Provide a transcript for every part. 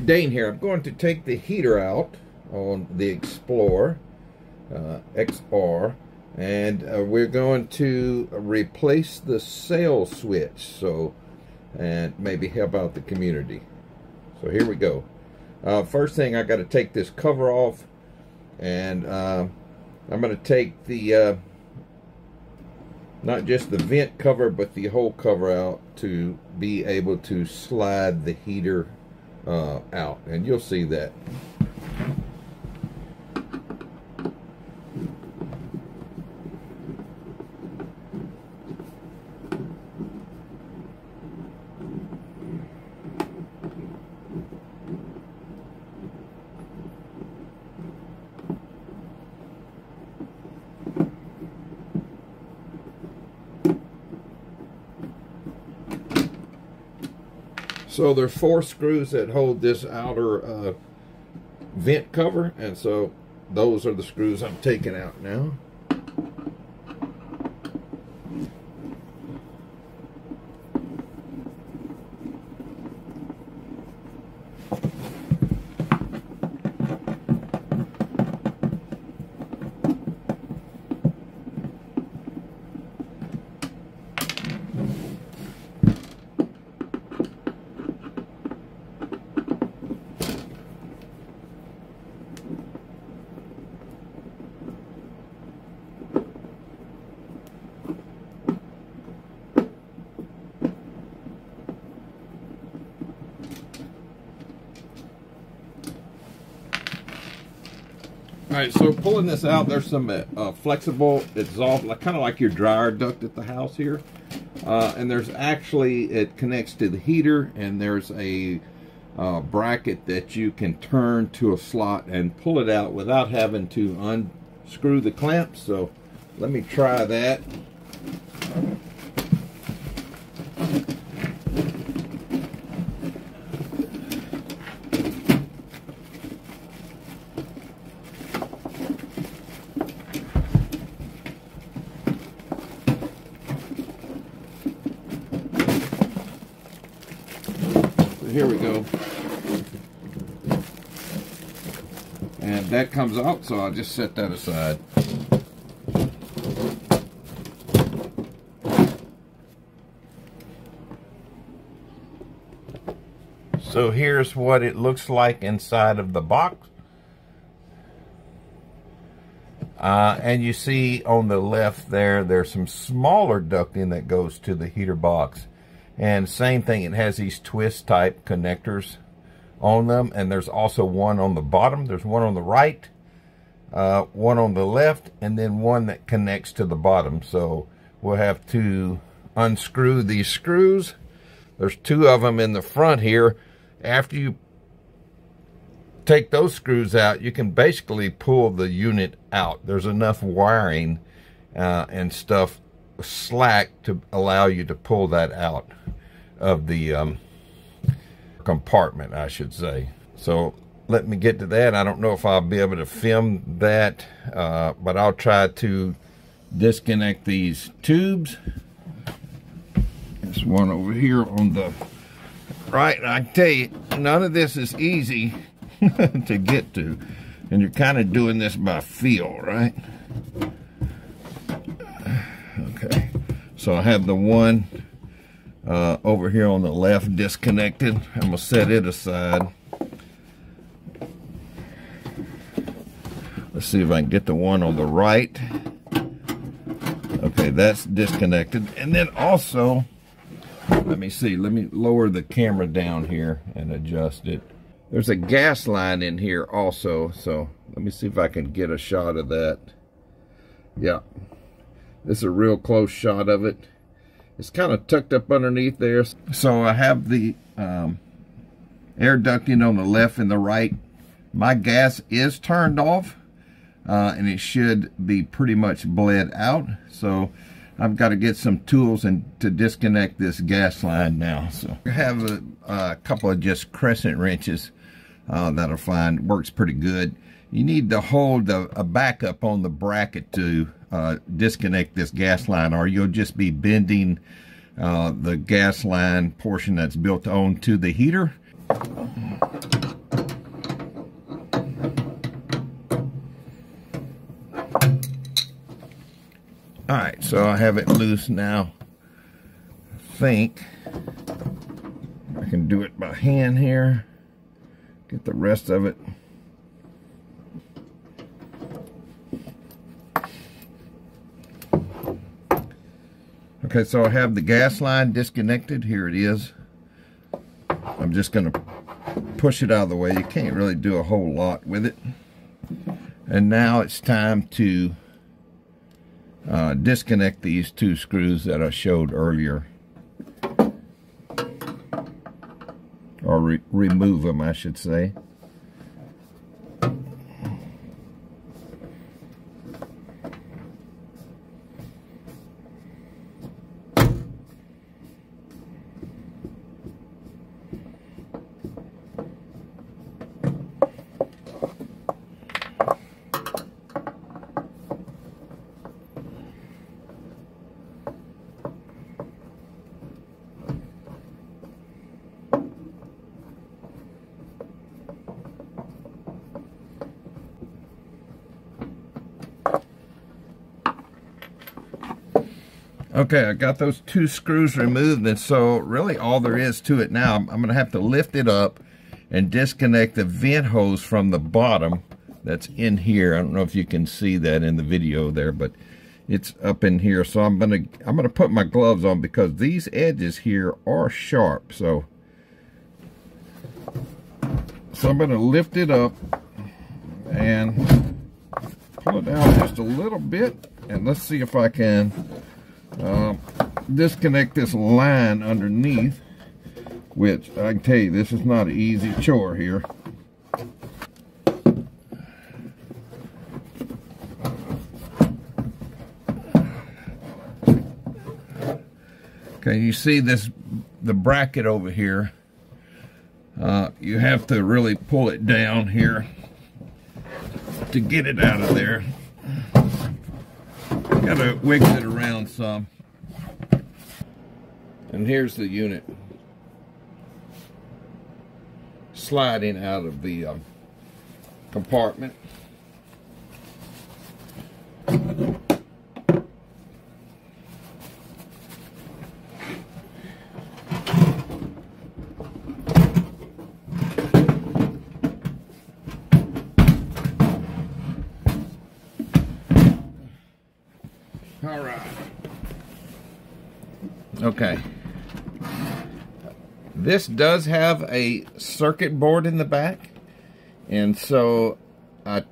Dane here. I'm going to take the heater out on the Xplore XR, and we're going to replace the sail switch, and maybe help out the community. So here we go. First thing, I got to take this cover off, and I'm going to take the not just the vent cover but the whole cover out to be able to slide the heater out, and you'll see that. So there's 4 screws that hold this outer vent cover, and so those are the screws I'm taking out now. Alright, so pulling this out, there's some flexible exhaust, kind of like your dryer duct at the house here. And there's actually, it connects to the heater, and there's a bracket that you can turn to a slot and pull it out without having to unscrew the clamps. So let me try that. Here we go, and that comes out, so I'll just set that aside. So here's what it looks like inside of the box, and you see on the left there's some smaller ducting that goes to the heater box. And same thing, it has these twist type connectors on them, and there's also one on the bottom. There's one on the right, one on the left, and then one that connects to the bottom. So we'll have to unscrew these screws. There's 2 of them in the front here. After you take those screws out, you can basically pull the unit out. There's enough wiring and stuff slack to allow you to pull that out of the compartment, I should say. So let me get to that. I don't know if I'll be able to film that, but I'll try to disconnect these tubes. There's one over here on the right, and I can tell you, none of this is easy to get to, and you're kind of doing this by feel, right? Okay, so I have the one over here on the left disconnected. I'm gonna set it aside. Let's see if I can get the one on the right. Okay, that's disconnected. And then also, let me see, let me lower the camera down here and adjust it. There's a gas line in here also, so let me see if I can get a shot of that. Yeah. This is a real close shot of it. It's kind of tucked up underneath there. So I have the air ducting on the left and the right. My gas is turned off, and it should be pretty much bled out. So I've got to get some tools to disconnect this gas line now. So I have a couple of just crescent wrenches that'll find. Works pretty good. You need to hold a backup on the bracket to disconnect this gas line, or you'll just be bending the gas line portion that's built onto the heater. All right, so I have it loose now. I think I can do it by hand here. Get the rest of it. Okay, so I have the gas line disconnected. Here it is. I'm just going to push it out of the way. You can't really do a whole lot with it. And now it's time to disconnect these two screws that I showed earlier. Or remove them, I should say. Okay, I got those two screws removed, and so really all there is to it now, I'm going to have to lift it up and disconnect the vent hose from the bottom that's in here. I don't know if you can see that in the video there, but it's up in here. So I'm going to put my gloves on because these edges here are sharp. So I'm going to lift it up and pull it out just a little bit, and let's see if I can disconnect this line underneath, which I can tell you, this is not an easy chore here. Okay, you see the bracket over here. You have to really pull it down here to get it out of there. Gotta wiggle it around some. And here's the unit sliding out of the compartment. All right. Okay. This does have a circuit board in the back, and so I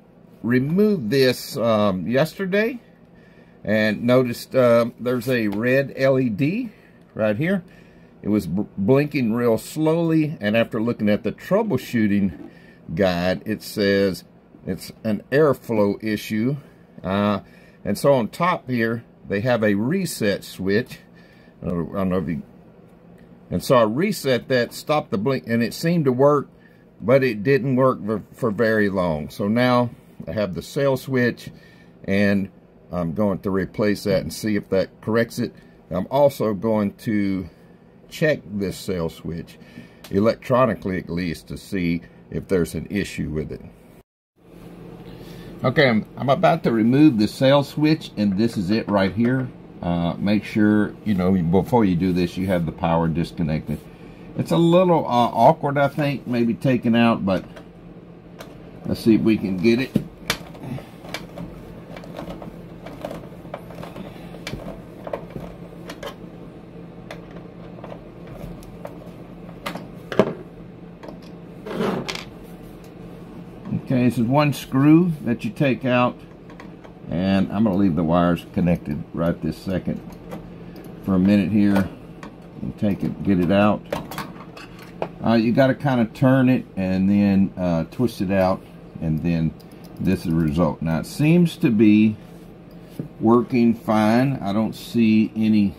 removed this yesterday and noticed there's a red LED right here. It was blinking real slowly, and after looking at the troubleshooting guide, it says it's an airflow issue. And so on top here, they have a reset switch. I don't know if you... And so I reset that, stopped the blink, and it seemed to work, but it didn't work for very long. So now I have the cell switch, and I'm going to replace that and see if that corrects it. I'm also going to check this cell switch, electronically at least, to see if there's an issue with it. Okay, I'm about to remove the cell switch, and this is it right here. Make sure, you know, before you do this, you have the power disconnected. It's a little awkward, I think, maybe taken out, but let's see if we can get it. Okay, this is one screw that you take out, and I'm going to leave the wires connected right this second for a minute here and take it, get it out. You got to kind of turn it and then twist it out, and then this is the result. Now it seems to be working fine. I don't see anything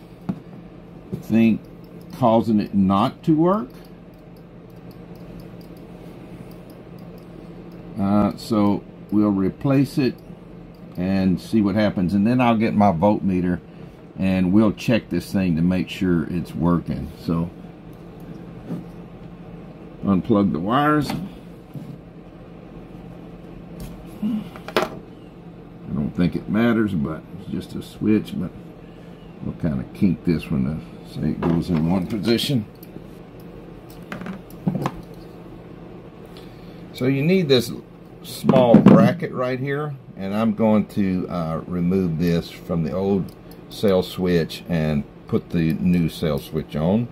causing it not to work. So we'll replace it and see what happens, and then I'll get my voltmeter and we'll check this thing to make sure it's working. So unplug the wires. I don't don't think it matters, but it's just a switch. But we'll kind of kink this one to say it goes in one position. So you need this small bracket right here, and I'm going to remove this from the old cell switch and put the new cell switch on.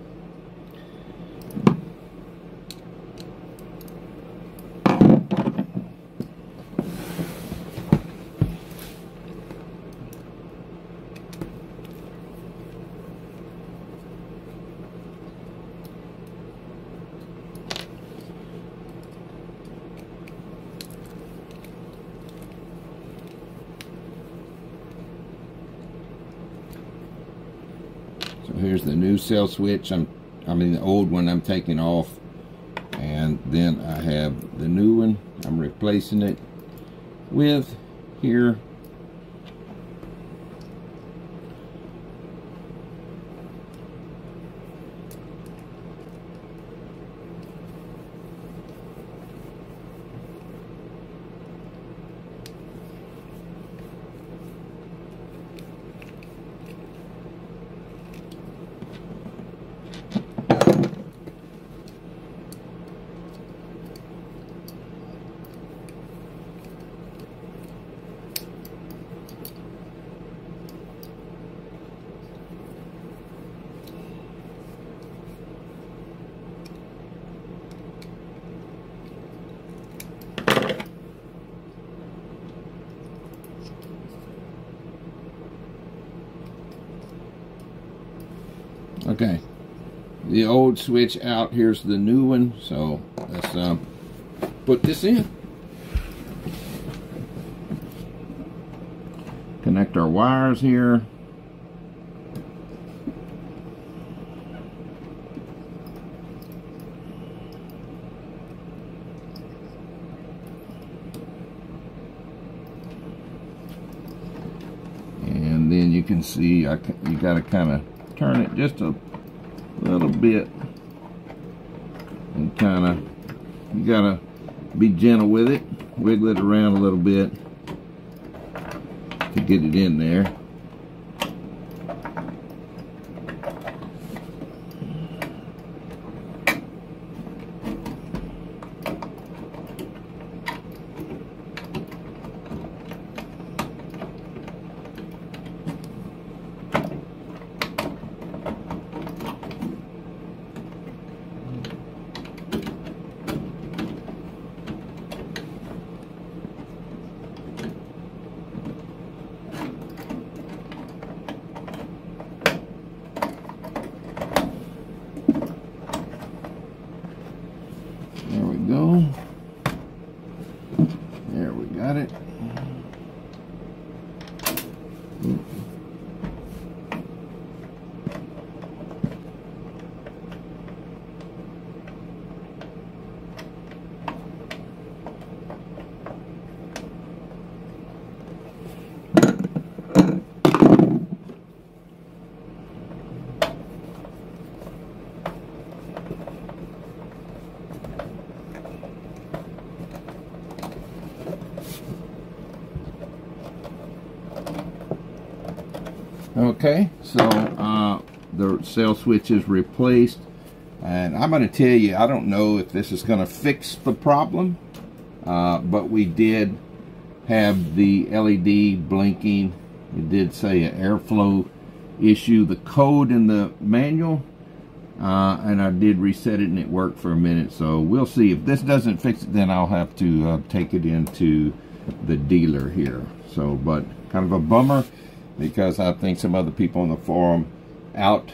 So here's the new cell switch. I mean the old one I'm taking off, and then I have the new one I'm replacing it with here. Okay, the old switch out, here's the new one, so let's put this in. Connect our wires here. And then you can see you got to kind of turn it just a little bit, and kind of, you gotta be gentle with it, wiggle it around a little bit to get it in there. There we go. There, we got it. Okay, so the cell switch is replaced, and I'm going to tell you, I don't know if this is going to fix the problem, but we did have the LED blinking. It did say an airflow issue. The code in the manual, and I did reset it and it worked for a minute, so we'll see. If this doesn't fix it, then I'll have to take it into the dealer here. So, but kind of a bummer, because I think some other people on the forum out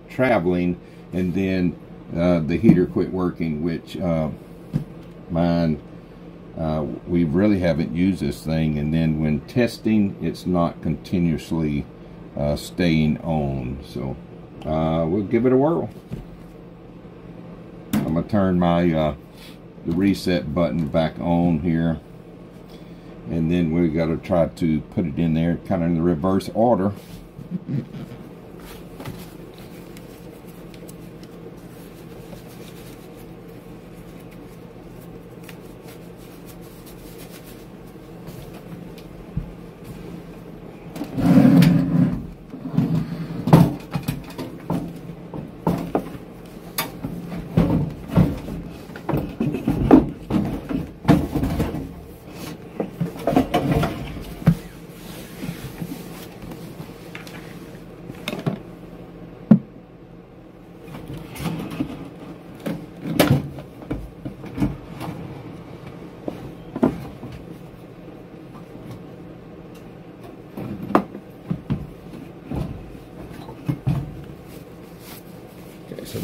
traveling, and then the heater quit working, which mine, we really haven't used this thing, and then when testing, it's not continuously staying on. So we'll give it a whirl. I'm gonna turn my the reset button back on here, and then we got to try to put it in there kind of in the reverse order.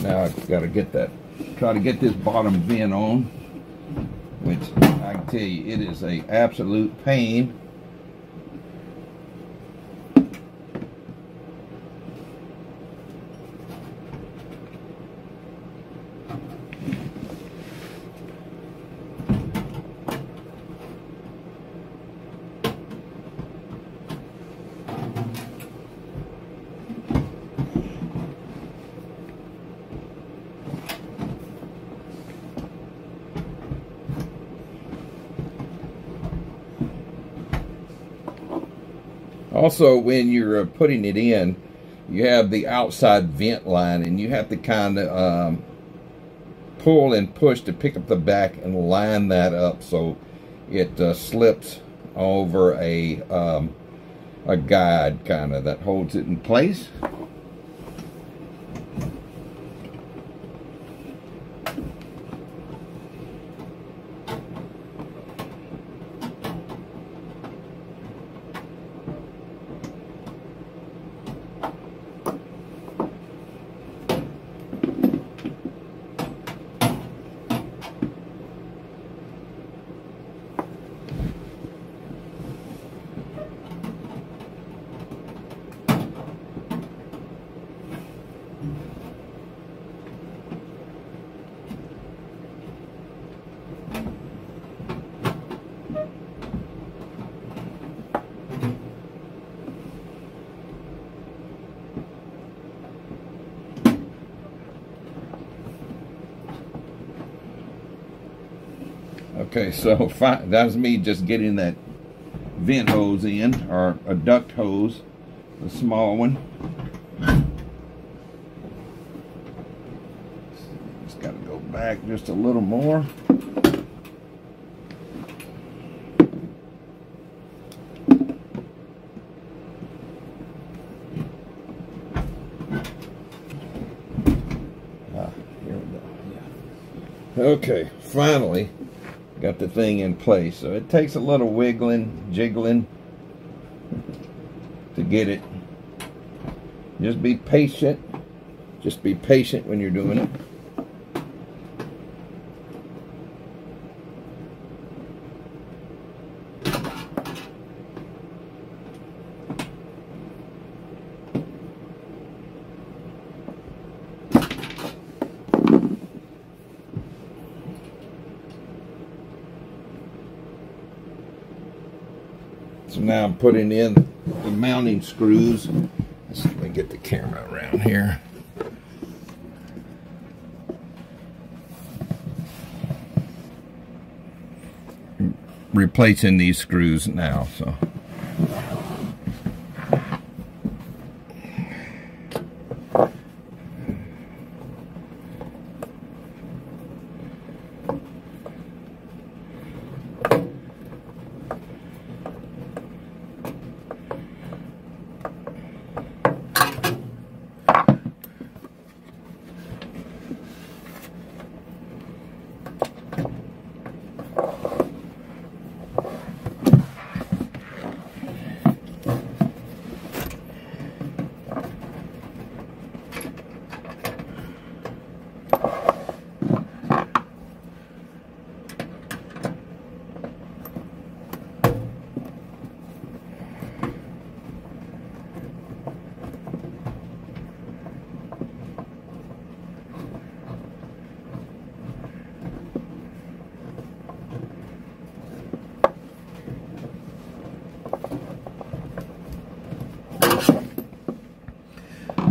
Now I've got to get that, try to get this bottom vent on, which I can tell you, it is a absolute pain. Also, when you're putting it in, you have the outside vent line, and you have to kind of pull and push to pick up the back and line that up so it slips over a guide kind of that holds it in place. Okay, so that was me just getting that vent hose in, or a duct hose, the small one. Just got to go back just a little more. Here we go. Yeah. Okay, finally got the thing in place. So it takes a little wiggling, jiggling to get it. Just be patient. Just be patient when you're doing it. So now I'm putting in the mounting screws. Let me get the camera around here. Replacing these screws now, so.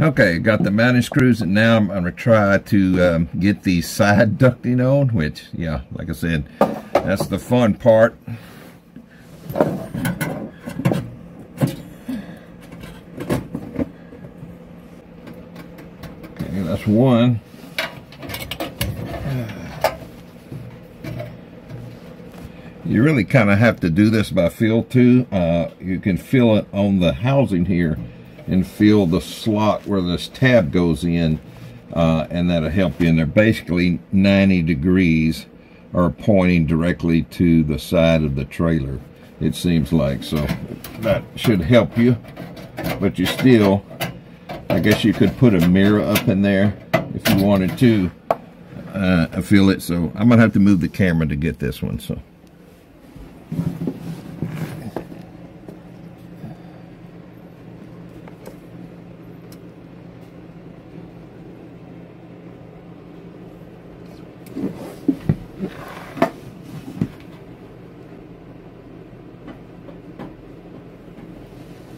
Okay, got the mounting screws, and now I'm going to try to get the side ducting on, which, yeah, like I said, that's the fun part. Okay, that's one. You really kind of have to do this by feel too. You can feel it on the housing here and feel the slot where this tab goes in, and that'll help you. And they're basically 90 degrees or pointing directly to the side of the trailer, it seems like. So that should help you. But you still, I guess you could put a mirror up in there if you wanted to fill it. So I'm gonna have to move the camera to get this one. So.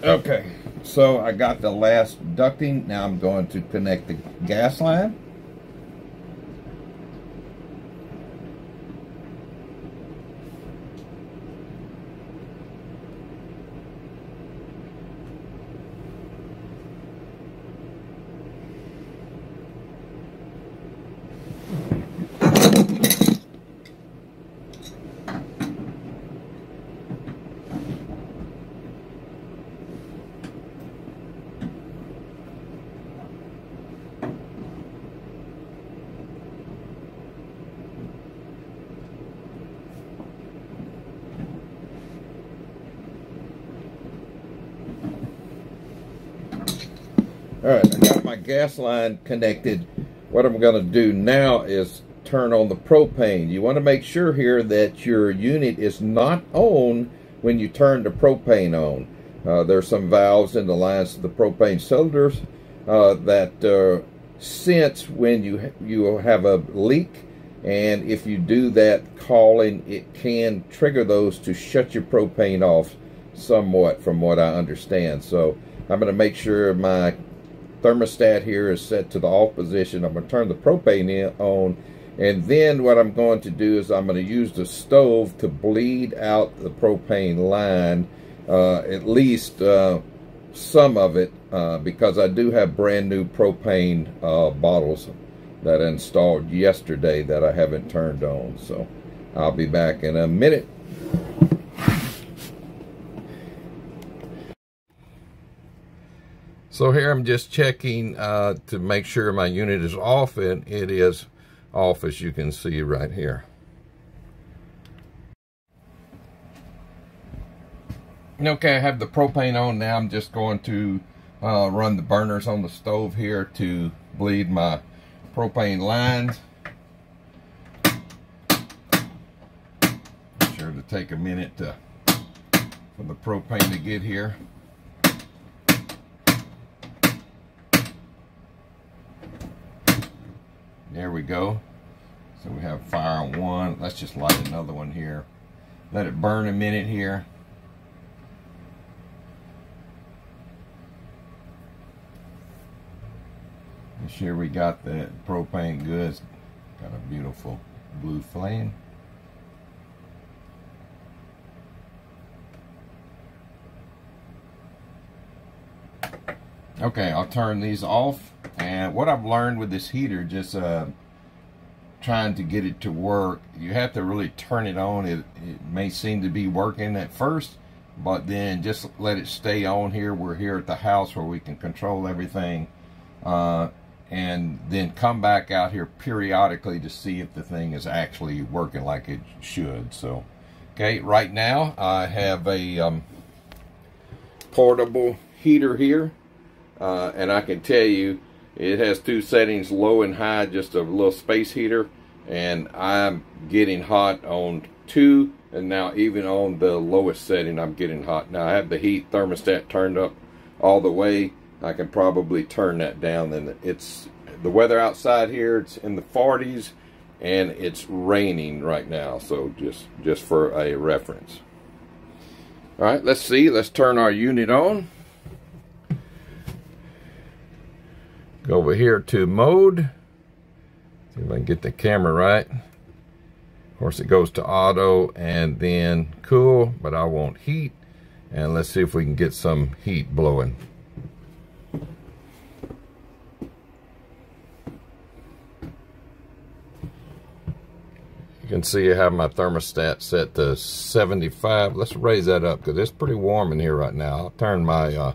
Okay, so I got the last ducting. Now I'm going to connect the gas line. All right, I got my gas line connected. What I'm going to do now is turn on the propane. You want to make sure here that your unit is not on when you turn the propane on. There's some valves in the lines of the propane cylinders that sense when you have a leak, and if you do that calling, it can trigger those to shut your propane off somewhat, from what I understand. So I'm going to make sure my thermostat here is set to the off position. I'm going to turn the propane on, and then what I'm going to do is I'm going to use the stove to bleed out the propane line, at least some of it, because I do have brand new propane bottles that I installed yesterday that I haven't turned on. So I'll be back in a minute. So here I'm just checking to make sure my unit is off, and it is off, as you can see right here. Okay, I have the propane on now. I'm just going to run the burners on the stove here to bleed my propane lines. Be sure to take a minute for the propane to get here. There we go. So we have fire on one. Let's just light another one here. Let it burn a minute here. Make sure we got that propane good. Got a beautiful blue flame. Okay, I'll turn these off. And what I've learned with this heater, just trying to get it to work, you have to really turn it on. It may seem to be working at first, but then just let it stay on here. We're here at the house where we can control everything. And then come back out here periodically to see if the thing is actually working like it should. So, okay, right now I have a portable heater here. And I can tell you, it has two settings, low and high, just a little space heater, and I'm getting hot on 2, and now even on the lowest setting I'm getting hot. Now I have the heat thermostat turned up all the way. I can probably turn that down. And it's the weather outside here, it's in the 40s, and it's raining right now, so just for a reference. All right, let's see. Let's turn our unit on. Go over here to mode. See if I can get the camera right. Of course, it goes to auto and then cool, but I want heat. And let's see if we can get some heat blowing. You can see I have my thermostat set to 75. Let's raise that up because it's pretty warm in here right now. I'll turn my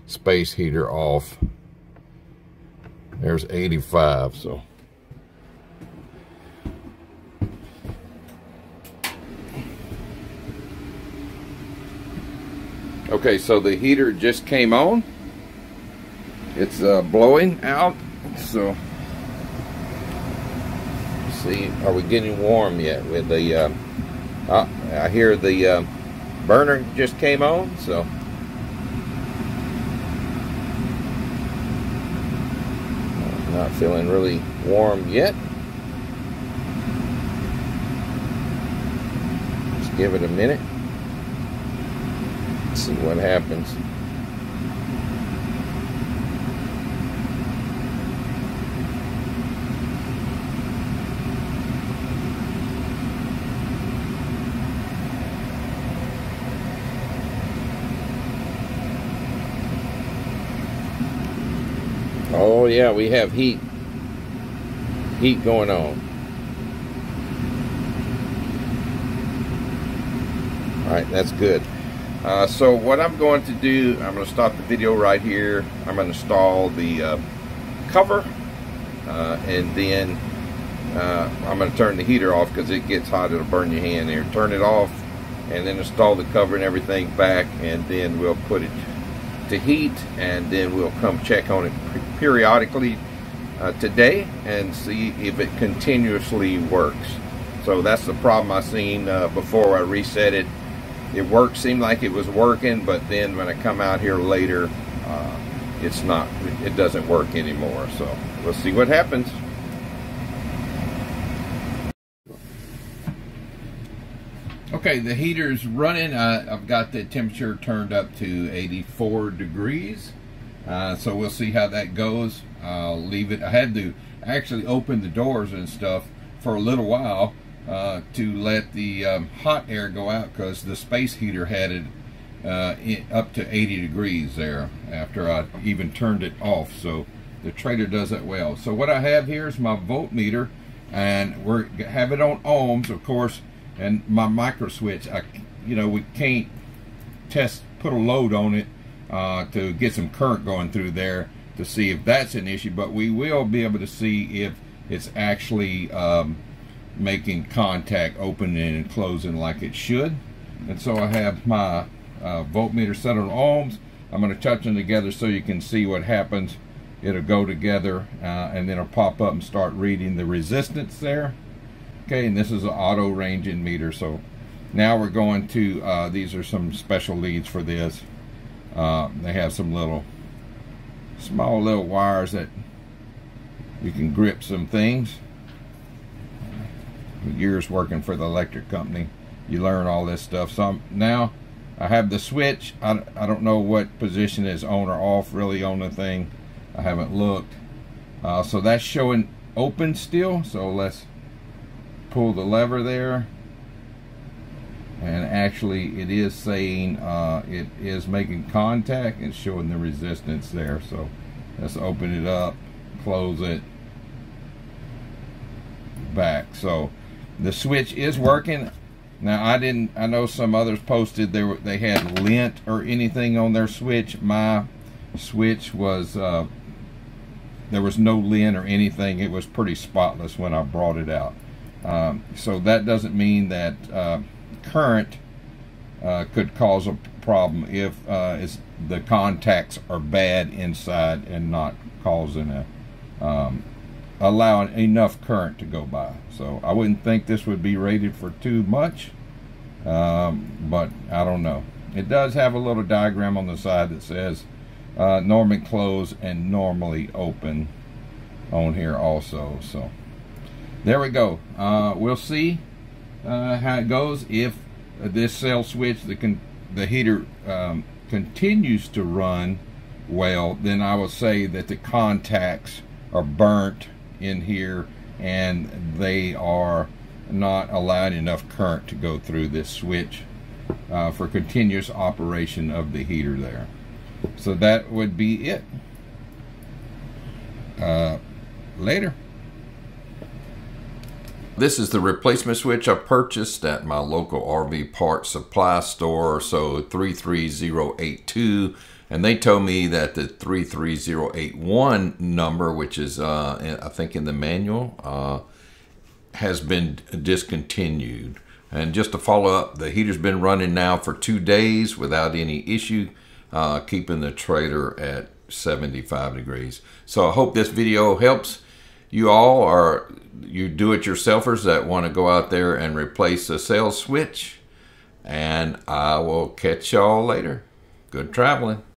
space heater off. There's 85, so. Okay, so the heater just came on. It's blowing out, so see, are we getting warm yet with the, I hear the burner just came on, so. Not feeling really warm yet. Just give it a minute. See what happens. Oh yeah, we have heat going on. All right, that's good. So what I'm going to do, I'm going to stop the video right here. I'm going to install the cover, and then I'm going to turn the heater off because it gets hot. It'll burn your hand here. Turn it off, and then install the cover and everything back, and then we'll put it to heat, and then we'll come check on it periodically today and see if it continuously works. So that's the problem I seen before I reset it. It worked, seemed like it was working, but then when I come out here later, it's not, it doesn't work anymore. So we'll see what happens. Okay, the heater's running. I've got the temperature turned up to 84 degrees. So we'll see how that goes. I'll leave it. I had to actually open the doors and stuff for a little while to let the hot air go out, because the space heater had it up to 80 degrees there after I even turned it off. So the Trader does that well. So what I have here is my voltmeter, and we have it on ohms, of course. And my micro switch, we can't put a load on it to get some current going through there to see if that's an issue, but we will be able to see if it's actually making contact, opening and closing like it should. And so I have my voltmeter set on ohms. I'm going to touch them together so you can see what happens. It'll go together and then it'll pop up and start reading the resistance there. Okay, and this is an auto ranging meter. So now we're going to, these are some special leads for this. They have some small little wires that you can grip some things. Years working for the electric company, you learn all this stuff. So now I have the switch. I don't know what position is on or off really on the thing. I haven't looked. So that's showing open still. So let's pull the lever there, and actually it is saying it is making contact and showing the resistance there. So let's open it up, close it back. So the switch is working. Now I know some others posted they had lint or anything on their switch. My switch was there was no lint or anything. It was pretty spotless when I brought it out. So that doesn't mean that current could cause a problem if the contacts are bad inside and not causing allowing enough current to go by. So I wouldn't think this would be rated for too much, but I don't know. It does have a little diagram on the side that says normally close and normally open on here also. So there we go. We'll see how it goes. If this cell switch, the heater continues to run well, then I will say that the contacts are burnt in here and they are not allowing enough current to go through this switch for continuous operation of the heater there. So that would be it. Later. This is the replacement switch I purchased at my local RV parts supply store, so 33082, and they told me that the 33081 number, which is I think in the manual, has been discontinued. And just to follow up, the heater's been running now for 2 days without any issue, keeping the trailer at 75 degrees. So I hope this video helps. you all are you do-it-yourselfers that want to go out there and replace a cell switch. And I will catch y'all later. Good traveling.